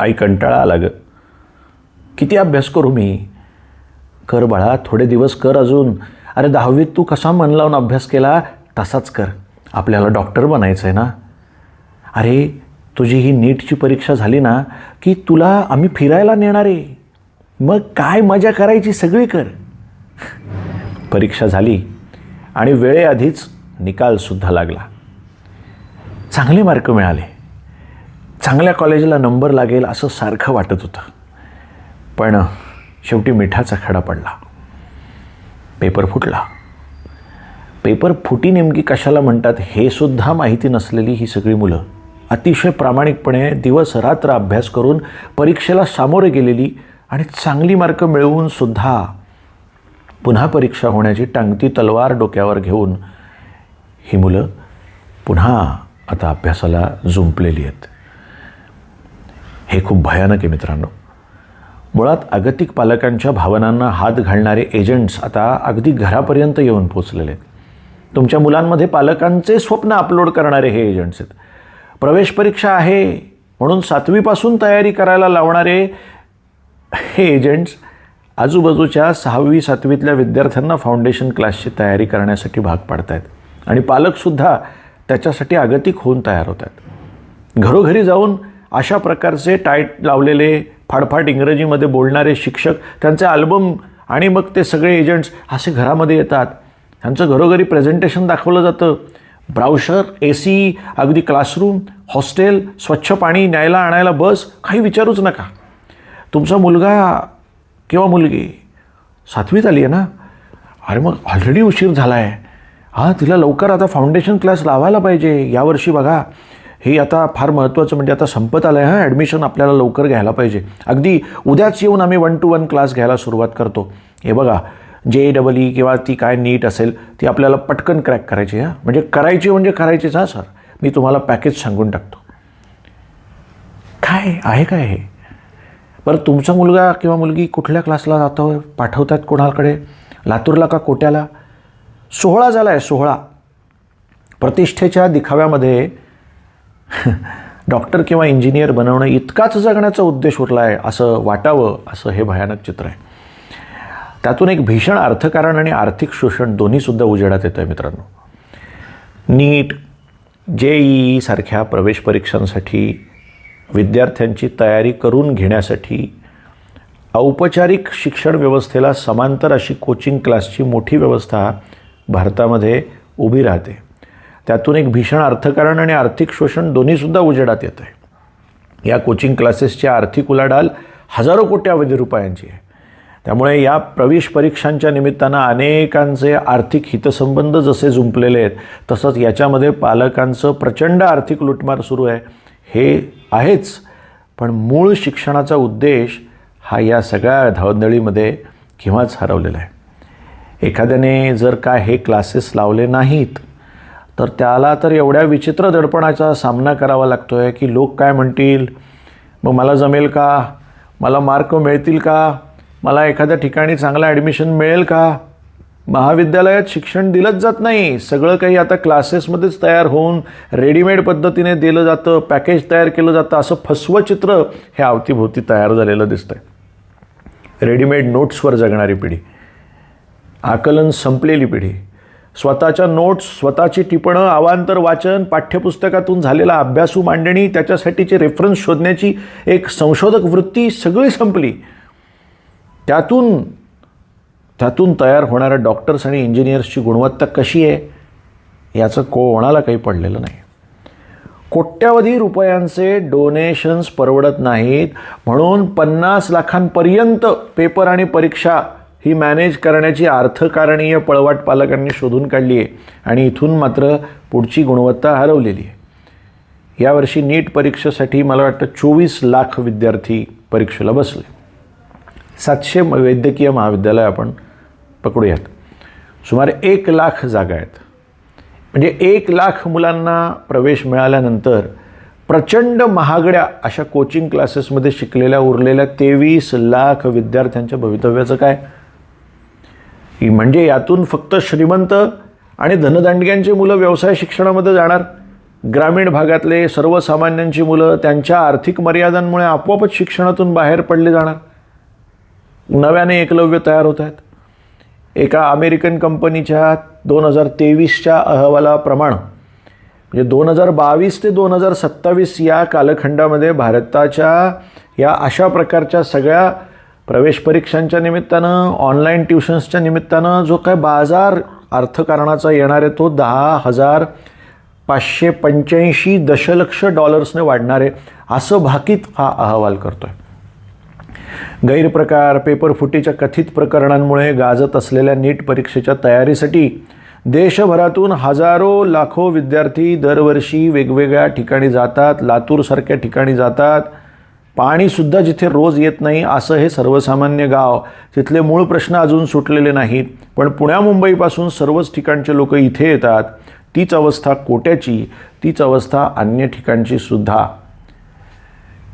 आई कंटाळा आला ग. किती अभ्यास करू मी? कर बाळा, थोडे दिवस कर अजून. अरे 10वीत तू कसा मन लावून अभ्यास केला तसाच कर. आपल्याला डॉक्टर बनायचं आहे ना. अरे तुझी ही नीटची परीक्षा झाली ना की तुला आम्ही फिरायला नेणार आहे. मग काय मजा करायची सगळी कर. परीक्षा झाली आणि वेळेआधीच निकालसुद्धा लागला. चांगले मार्क मिळाले. चांगल्या कॉलेजला नंबर लागेल असं सारखं वाटत होतं. पण शेवटी मिठाचा खडा पडला. पेपर फुटला. पेपर फुटी नेमकी कशाला म्हणतात हे सुद्धा माहिती नसलेली ही सगळी मुलं अतिशय प्रामाणिकपणे दिवस रात्र अभ्यास करून परीक्षेला सामोरे गेलेली आणि चांगली मार्क मिळवून सुद्धा पुन्हा परीक्षा होण्याची टांगती तलवार डोक्यावर घेऊन ही मुलं पुन्हा आता अभ्यासाला जुंपलेली आहेत. हे खूप भयानक आहे मित्रांनो. मुळात अगतिक पालकांच्या भावनांना हात घालणारे एजंट्स आता अगदी घरापर्यंत येऊन पोचलेले आहेत. तुमच्या मुलांमध्ये पालकांचे स्वप्न अपलोड करणारे हे एजंट्स आहेत. प्रवेश परीक्षा आहे म्हणून 7वीपासून तयारी करायला लावणारे हे एजंट्स आजूबाजूच्या 6वी 7वीतल्या विद्यार्थ्यांना फाउंडेशन क्लासची तयारी करण्यासाठी भाग पाडत आहेत. आणि पालकसुद्धा त्याच्यासाठी अगतिक होऊन तयार होत आहेत. घरोघरी जाऊन अशा प्रकारचे टाईट लावलेले फाडफाट इंग्रजीमध्ये बोलणारे शिक्षक त्यांचे अल्बम आणि मग ते सगळे एजंट्स असे घरामध्ये येतात. त्यांचं घरोघरी प्रेझेंटेशन दाखवलं जातं. ब्राउशर, AC, अगदी क्लासरूम, हॉस्टेल, स्वच्छ पाणी, न्यायला आणायला बस, काही विचारूच नका. तुमचा मुलगा किंवा मुलगी 7वीत आली आहे ना. अरे मग ऑलरेडी उशीर झाला आहे. हां, तिला लवकर आता फाउंडेशन क्लास लावायला पाहिजे. यावर्षी बघा हे आता फार महत्त्वाचं म्हणजे आता संपत आलं आहे. हां, ॲडमिशन आपल्याला लवकर घ्यायला पाहिजे. अगदी उद्याच येऊन आम्ही 1 to 1 क्लास घ्यायला सुरुवात करतो. हे बघा JEE किंवा ती काय नीट असेल ती आपल्याला पटकन क्रॅक करायची. हां, म्हणजे करायचीच. हां सर, मी तुम्हाला पॅकेज सांगून टाकतो. काय आहे काय हे? बरं, तुमचा मुलगा किंवा मुलगी कुठल्या क्लासला जातो, पाठवतात कोणाकडे? लातूरला का कोट्याला? 16 झाला आहे. 16 प्रतिष्ठेच्या दिखाव्यामध्ये डॉक्टर किंवा इंजिनियर बनवणं इतकाच जगण्याचा उद्देश उरला आहे असं वाटावं असं हे भयानक चित्र आहे. त्यातून एक भीषण अर्थकारण आणि आर्थिक शोषण दोन्हीसुद्धा उजेडात येतं आहे मित्रांनो. नीट, JEE सारख्या प्रवेश परीक्षांसाठी विद्यार्थ्यांची तयारी करून घेण्यासाठी औपचारिक शिक्षण व्यवस्थेला समांतर अशी कोचिंग क्लासची मोठी व्यवस्था भारतामध्ये उभी राहते. त्यातून एक भीषण अर्थकारण आणि आर्थिक शोषण दोन्हीसुद्धा उजेडात येतं आहे. या कोचिंग क्लासेसची आर्थिक उलाढाल हजारो कोट्यावधी रुपयांची आहे. त्यामुळे या प्रवेश परीक्षांच्या निमित्तानं अनेकांचे आर्थिक हितसंबंध जसे जुंपलेले आहेत तसंच याच्यामध्ये पालकांचं प्रचंड आर्थिक लुटमार सुरू आहे हे आहेच. पण मूळ शिक्षणाचा उद्देश हा या सगळ्या धांदळीमध्ये केव्हाच हरवलेला आहे. एखाद्याने जर का हे क्लासेस लावले नाहीत तर त्याला तर एवढ्या विचित्र दडपणाचा सामना करावा लागतो आहे की लोक काय म्हणतील, मग मला जमेल का, मला मार्क मिळतील का, मला एखाद्या ठिकाणी चांगलं ॲडमिशन मिळेल का. महाविद्यालयात शिक्षण दिलंच जात नाही. सगळं काही आता क्लासेसमध्येच तयार होऊन रेडीमेड पद्धतीने दिलं जातं, पॅकेज तयार केलं जातं. असं फसवं चित्र हे अवतीभोवती तयार झालेलं दिसतं आहे. रेडीमेड नोट्सवर जगणारी पिढी, आकलन संपलेली पिढी, स्वतःच्या नोट्स, स्वतःची टिपणं, अवांतर वाचन, पाठ्यपुस्तकातून झालेला अभ्यासू मांडणी, त्याच्यासाठीचे रेफरन्स शोधण्याची एक संशोधक वृत्ती सगळी संपली. त्यातून तयार होणाऱ्या डॉक्टर्स आणि इंजिनियर्सची गुणवत्ता कशी आहे याचं कोणाला काही पडलेलं नाही. कोट्यावधी रुपयांचे डोनेशन्स परवडत नाहीत म्हणून 50 लाखांपर्यंत पेपर आणि परीक्षा ही मॅनेज करण्याची अर्थकारणीय पळवाट पालकांनी शोधून काढली आहे आणि इथून मात्र पुढची गुणवत्ता हरवलेली आहे. यावर्षी नीट परीक्षेसाठी मला वाटतं 24 लाख विद्यार्थी परीक्षेला बसले. 700 वैद्यकीय महाविद्यालय आपण पकडूयात. सुमारे 1 लाख जागा आहेत. म्हणजे 1 लाख मुलांना प्रवेश मिळाल्यानंतर प्रचंड महागड्या अशा कोचिंग क्लासेसमध्ये शिकलेल्या उरलेल्या 23 लाख विद्यार्थ्यांच्या भवितव्याचं काय? म्हणजे यातून फक्त श्रीमंत आणि धनदांडग्यांची मुलं व्यवसाय शिक्षणामध्ये जाणार ग्रामीण भागातले सर्वसामान्यांची मुलं त्यांच्या आर्थिक मर्यादांमुळे आपोआपच शिक्षणातून बाहेर पडले जाणार. नव्याने एकलव्य तयार होत आहेत. एका अमेरिकन कंपनीच्या 2023च्या अहवालाप्रमाणे म्हणजे 2022 ते 2027 या कालखंडामध्ये भारताच्या या अशा प्रकारच्या सगळ्या प्रवेश परीक्षांच्या निमित्तानं, ऑनलाईन ट्युशन्सच्या निमित्तानं जो काय बाजार अर्थकारणाचा येणार आहे तो $10,585 दशलक्ष वाढणार आहे, असं भाकीत हा अहवाल करतोय. गैरप्रकार, पेपरफुटीच्या कथित प्रकरणांमुळे गाजत असलेल्या नीट परीक्षेच्या तयारीसाठी देशभरातून हजारो लाखो विद्यार्थी दरवर्षी वेगवेगळ्या ठिकाणी जातात. लातूरसारख्या ठिकाणी जातात. पाणीसुद्धा जिथे रोज येत नाही असं हे सर्वसामान्य गाव, तिथले मूळ प्रश्न अजून सुटलेले नाहीत, पण पुण्या मुंबईपासून सर्वच ठिकाणचे लोक इथे येतात. तीच अवस्था कोट्याची, तीच अवस्था अन्य ठिकाणची सुद्धा.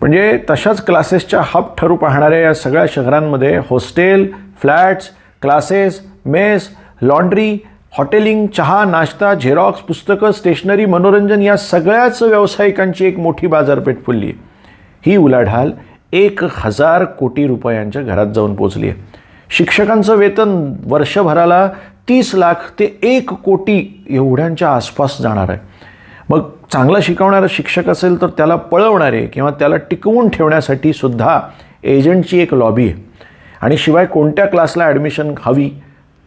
म्हणजे तशाच क्लासेसच्या हब ठरू पाहणाऱ्या या सगळ्या शहरांमध्ये hostel, flats, classes, mess, laundry, hotelling, चहा, नाश्ता, झेरॉक्स, पुस्तकं, स्टेशनरी, मनोरंजन या सगळ्याच व्यावसायिकांची एक मोठी बाजारपेठ फुलली आहे. ही उलाढाल 1,000 कोटी रुपयांच्या घरात जाऊन पोचली आहे. शिक्षकांचं वेतन वर्षभराला 30 लाख ते 1 कोटी एवढ्यांच्या आसपास जाणार आहे. मग चांगला शिकवणारा शिक्षक असेल तर त्याला पळवणारे किंवा त्याला टिकवून ठेवण्यासाठी सुद्धा एजंटची एक लॉबी आहे. आणि शिवाय कोणत्या क्लासला ॲडमिशन हवी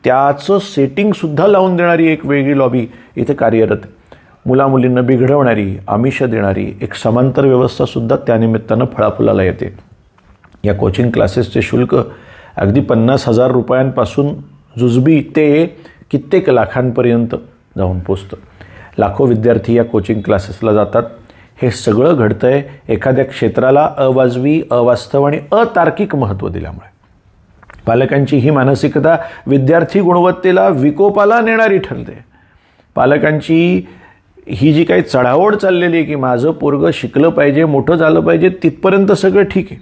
त्याचं सेटिंगसुद्धा लावून देणारी एक वेगळी लॉबी इथे कार्यरत आहे. मुलामुलींना बिघडवणारी, आमिष देणारी एक समांतर व्यवस्थासुद्धा त्यानिमित्तानं फळाफुलाला येते. या कोचिंग क्लासेसचे शुल्क अगदी 50,000 रुपयांपासून जुजबी ते कित्येक लाखांपर्यंत जाऊन पोचतं. लाखो विद्यार्थी या कोचिंग क्लासेसला जातात. हे सगळं घडतं आहे एखाद्या क्षेत्राला अवाजवी, अवास्तव आणि अतार्किक महत्त्व दिल्यामुळे. पालकांची ही मानसिकता विद्यार्थी गुणवत्तेला विकोपाला नेणारी ठरते. पालकांची ही जी काही चढाओढ चाललेली आहे की माझं पोरगं शिकलं पाहिजे, मोठं झालं पाहिजे, तिथपर्यंत सगळं ठीक आहे,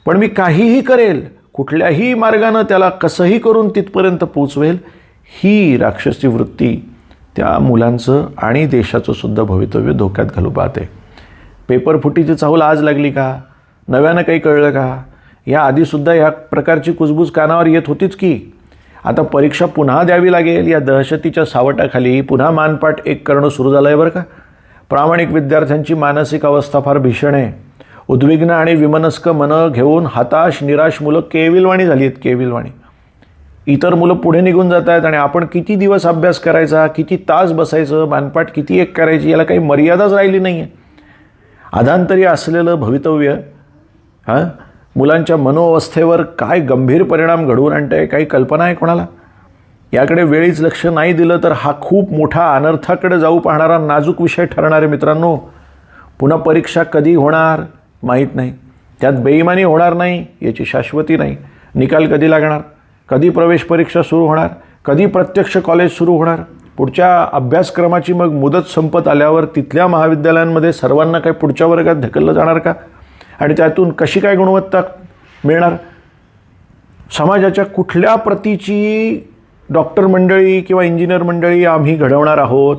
पण मी काहीही करेल, कुठल्याही मार्गानं त्याला कसंही करून तिथपर्यंत पोचवेल, ही राक्षसी वृत्ती त्या मुलांचं आणि देशाचं सुद्धा भवितव्य धोक्यात घालू पाहते. पेपरफुटीची चाहूल आज लागली का? नव्यानं काही कळलं का? या आधीसुद्धा ह्या प्रकारची कुजबूज कानावर येत होतीच की. आता परीक्षा पुन्हा द्यावी लागेल या दहशतीच्या सावटाखाली पुन्हा मानपाठ एक करणं सुरू झालं आहे बरं का. प्रामाणिक विद्यार्थ्यांची मानसिक अवस्था फार भीषण आहे. उद्विग्न आणि विमनस्क मनं घेऊन हताश, निराश मुलं केविलवाणी झाली आहेत, केविलवाणी. इतर मुलं पुढे निघून जात आहेत आणि आपण किती दिवस अभ्यास करायचा, किती तास बसायचं, मानपाठ किती एक करायची, याला काही मर्यादाच राहिली नाही आहे. अधांतरी असलेलं भवितव्य मुलांच्या मनोअवस्थेवर काय गंभीर परिणाम घडवून आणतं आहे, काही कल्पना आहे कोणाला? याकडे वेळीच लक्ष नाही दिलं तर हा खूप मोठा अनर्थाकडे जाऊ पाहणारा नाजूक विषय ठरणार आहे मित्रांनो. पुन्हा परीक्षा कधी होणार माहीत नाही, त्यात बेईमानी होणार नाही याची शाश्वती नाही. निकाल कधी लागणार, कधी प्रवेश परीक्षा सुरू होणार, कधी प्रत्यक्ष कॉलेज सुरू होणार, पुढच्या अभ्यासक्रमाची मग मुदत संपत आल्यावर तिथल्या महाविद्यालयांमध्ये सर्वांना काय पुढच्या वर्गात ढकललं जाणार का? आणि त्यातून कशी काय गुणवत्ता मिळणार? समाजाच्या कुठल्या प्रतीची डॉक्टर मंडळी किंवा इंजिनियर मंडळी आम्ही घडवणार आहोत?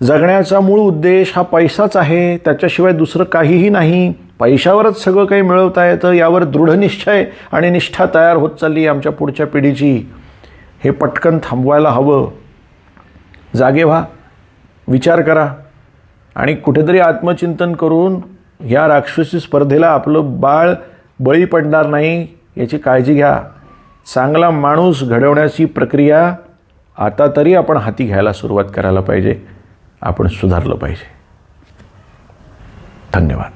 जगण्याचा मूळ उद्देश हा पैसाच आहे, त्याच्याशिवाय दुसरं काहीही नाही. पैशावरच सगळं काही मिळवता येतं यावर दृढ निश्चय आणि निष्ठा तयार होत चालली आमच्या पुढच्या पिढीची. हे पटकन थांबवायला हवं. जागे व्हा, विचार करा आणि कुठेतरी आत्मचिंतन करून या राक्षसी स्पर्धेला आपलं बाळ बळी पडणार नाही याची काळजी घ्या. चांगला माणूस घडवण्याची प्रक्रिया आता तरी आपण हाती घ्यायला सुरुवात करायला पाहिजे. आपण सुधारलं पाहिजे. धन्यवाद.